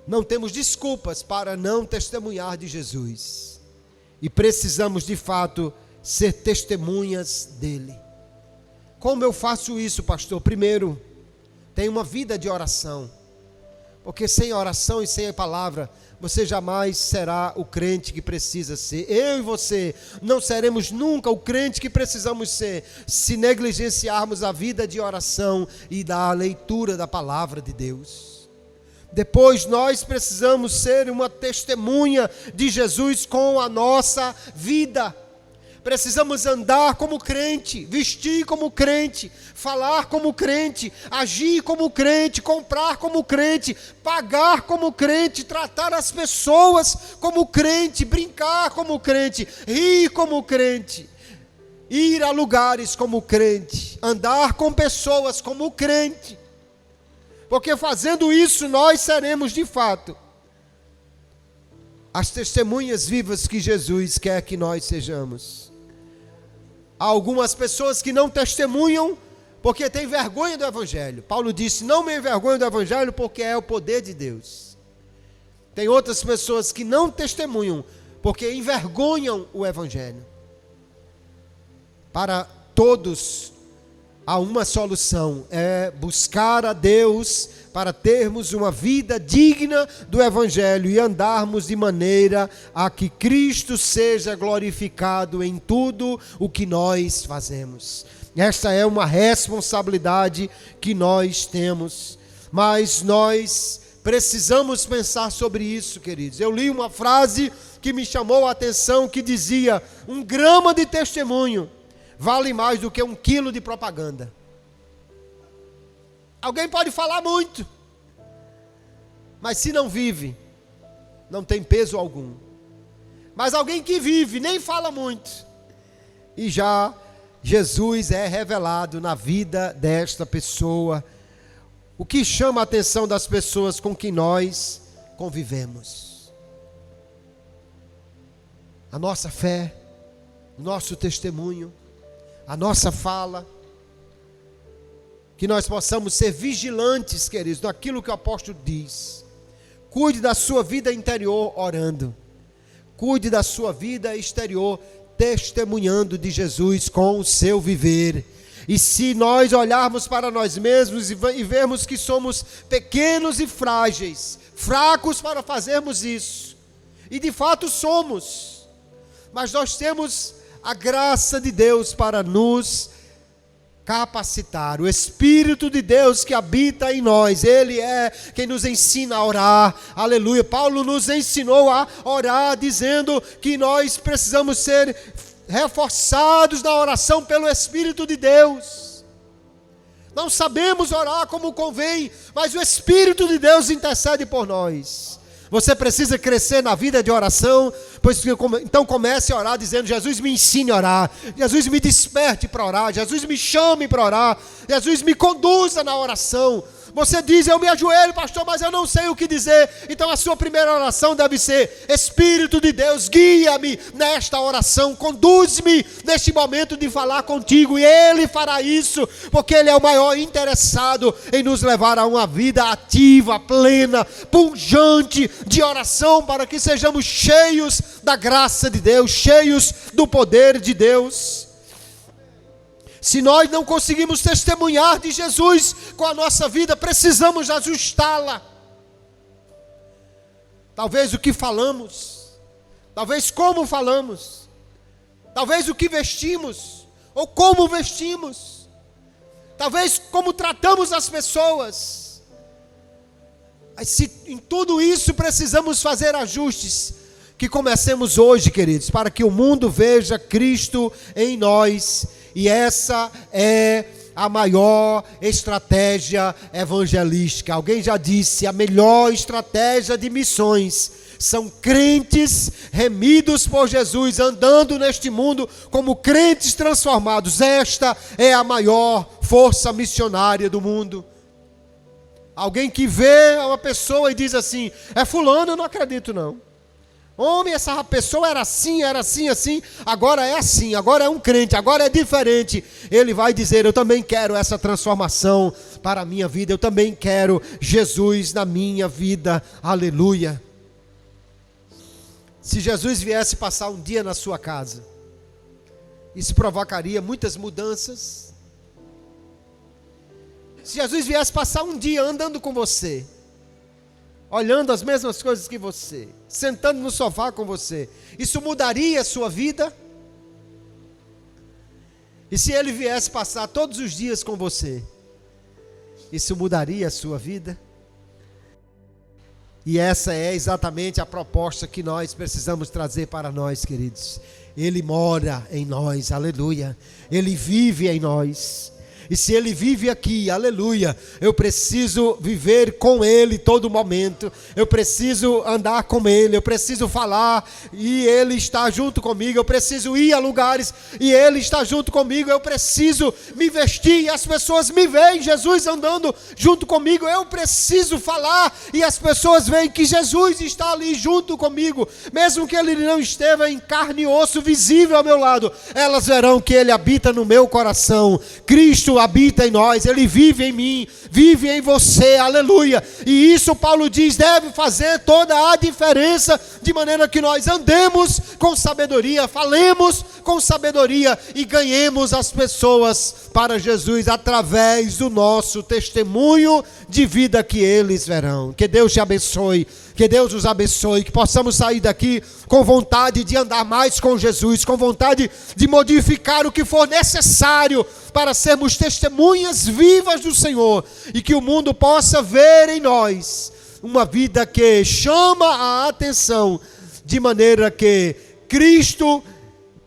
não temos desculpas para não testemunhar de Jesus, e precisamos de fato ser testemunhas dele. Como eu faço isso, pastor? Primeiro, tenha uma vida de oração, porque sem oração e sem a palavra, você jamais será o crente que precisa ser. Eu e você não seremos nunca o crente que precisamos ser, se negligenciarmos a vida de oração e da leitura da palavra de Deus. Depois, nós precisamos ser uma testemunha de Jesus com a nossa vida. Precisamos andar como crente, vestir como crente, falar como crente, agir como crente, comprar como crente, pagar como crente, tratar as pessoas como crente, brincar como crente, rir como crente, ir a lugares como crente, andar com pessoas como crente. Porque fazendo isso nós seremos de fato as testemunhas vivas que Jesus quer que nós sejamos. Há algumas pessoas que não testemunham porque têm vergonha do Evangelho. Paulo disse: não me envergonho do Evangelho, porque é o poder de Deus. Tem outras pessoas que não testemunham porque envergonham o Evangelho. Para todos há uma solução: é buscar a Deus para termos uma vida digna do Evangelho e andarmos de maneira a que Cristo seja glorificado em tudo o que nós fazemos. Esta é uma responsabilidade que nós temos, mas nós precisamos pensar sobre isso, queridos. Eu li uma frase que me chamou a atenção, que dizia: 1 grama de testemunho vale mais do que 1 quilo de propaganda. Alguém pode falar muito, mas se não vive, não tem peso algum. Mas alguém que vive, nem fala muito, e já Jesus é revelado na vida desta pessoa. O que chama a atenção das pessoas com quem nós convivemos? A nossa fé, o nosso testemunho, a nossa fala. Que nós possamos ser vigilantes, queridos, naquilo que o apóstolo diz. Cuide da sua vida interior orando. Cuide da sua vida exterior testemunhando de Jesus com o seu viver. E se nós olharmos para nós mesmos e vermos que somos pequenos e frágeis, fracos para fazermos isso, e de fato somos, mas nós temos a graça de Deus para nos capacitar. O Espírito de Deus que habita em nós, Ele é quem nos ensina a orar, aleluia. Paulo nos ensinou a orar, dizendo que nós precisamos ser reforçados na oração pelo Espírito de Deus. Não sabemos orar como convém, mas o Espírito de Deus intercede por nós. Você precisa crescer na vida de oração, então comece a orar dizendo: Jesus, me ensine a orar, Jesus, me desperte para orar, Jesus, me chame para orar, Jesus, me conduza na oração. Você diz: eu me ajoelho, pastor, mas eu não sei o que dizer. Então a sua primeira oração deve ser: Espírito de Deus, guia-me nesta oração, conduz-me neste momento de falar contigo. E Ele fará isso, porque Ele é o maior interessado em nos levar a uma vida ativa, plena, pujante de oração, para que sejamos cheios da graça de Deus, cheios do poder de Deus. Se nós não conseguimos testemunhar de Jesus com a nossa vida, precisamos ajustá-la. Talvez o que falamos, talvez como falamos, talvez o que vestimos, ou como vestimos, talvez como tratamos as pessoas. Mas se em tudo isso precisamos fazer ajustes, que comecemos hoje, queridos, para que o mundo veja Cristo em nós. E essa é a maior estratégia evangelística. Alguém já disse: a melhor estratégia de missões são crentes remidos por Jesus, andando neste mundo como crentes transformados. Esta é a maior força missionária do mundo. Alguém que vê uma pessoa e diz assim: é fulano, eu não acredito não. Homem, essa pessoa era assim, assim, agora é assim, agora é um crente, agora é diferente. Ele vai dizer: eu também quero essa transformação para a minha vida, eu também quero Jesus na minha vida, aleluia. Se Jesus viesse passar um dia na sua casa, isso provocaria muitas mudanças. Se Jesus viesse passar um dia andando com você, olhando as mesmas coisas que você, sentando no sofá com você, isso mudaria a sua vida? E se Ele viesse passar todos os dias com você, isso mudaria a sua vida? E essa é exatamente a proposta que nós precisamos trazer para nós, queridos. Ele mora em nós, aleluia. Ele vive em nós. E se Ele vive aqui, aleluia, eu preciso viver com Ele todo momento, eu preciso andar com Ele, eu preciso falar e Ele está junto comigo, eu preciso ir a lugares e Ele está junto comigo, eu preciso me vestir e as pessoas me veem Jesus andando junto comigo, eu preciso falar e as pessoas veem que Jesus está ali junto comigo, mesmo que Ele não esteja em carne e osso visível ao meu lado, elas verão que Ele habita no meu coração. Cristo habita em nós, Ele vive em mim, vive em você, aleluia. E isso, Paulo diz, deve fazer toda a diferença, de maneira que nós andemos com sabedoria, falemos com sabedoria e ganhemos as pessoas para Jesus através do nosso testemunho de vida que eles verão. Que Deus te abençoe, que Deus nos abençoe, que possamos sair daqui com vontade de andar mais com Jesus, com vontade de modificar o que for necessário para sermos testemunhas vivas do Senhor e que o mundo possa ver em nós uma vida que chama a atenção, de maneira que Cristo,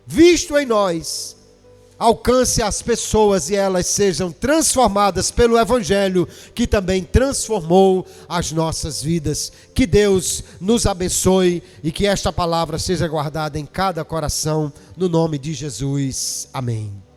visto em nós, alcance as pessoas e elas sejam transformadas pelo Evangelho, que também transformou as nossas vidas. Que Deus nos abençoe e que esta palavra seja guardada em cada coração, no nome de Jesus. Amém.